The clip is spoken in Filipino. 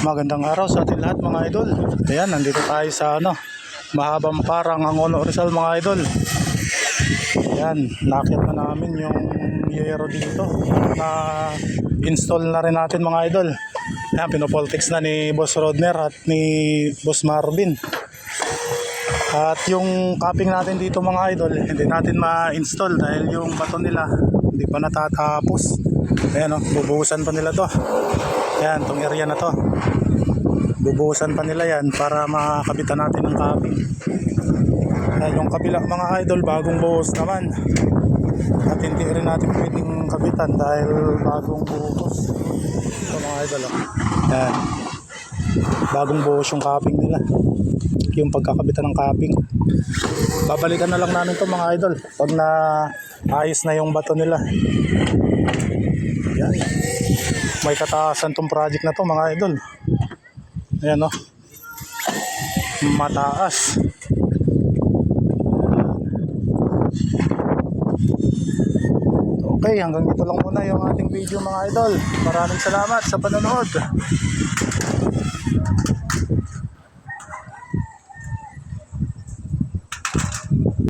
Magandang araw sa ating lahat mga idol. Ayan, nandito tayo sa mahabang parang Angono Rizal mga idol. Ayan, nakita na namin yung yero dito. Na-install na rin natin mga idol. Ayan, pinopoltex na ni Boss Rodner at ni Boss Marvin. At yung capping natin dito mga idol, hindi natin ma-install dahil yung bato nila hindi pa natatapos. Ayan bubuhusan pa nila to. Ayan, tong area na to. Bubuhusan pa nila yan para makabitan natin ng capping. Ayan, yung kabila mga idol, bagong buhos naman. At hindi rin natin pwedeng kabitan dahil bagong buhos. Ito mga idol. Ayan. Bagong buhos yung capping nila. Yung pagkakabitan ng capping. Babalikan na lang namin to mga idol pag na ayos na yung bato nila. Ayan. May kataasan tong project na to mga idol. Ayan mataas. Okay, hanggang dito lang muna yung ating video mga idol. Maraming salamat sa panonood.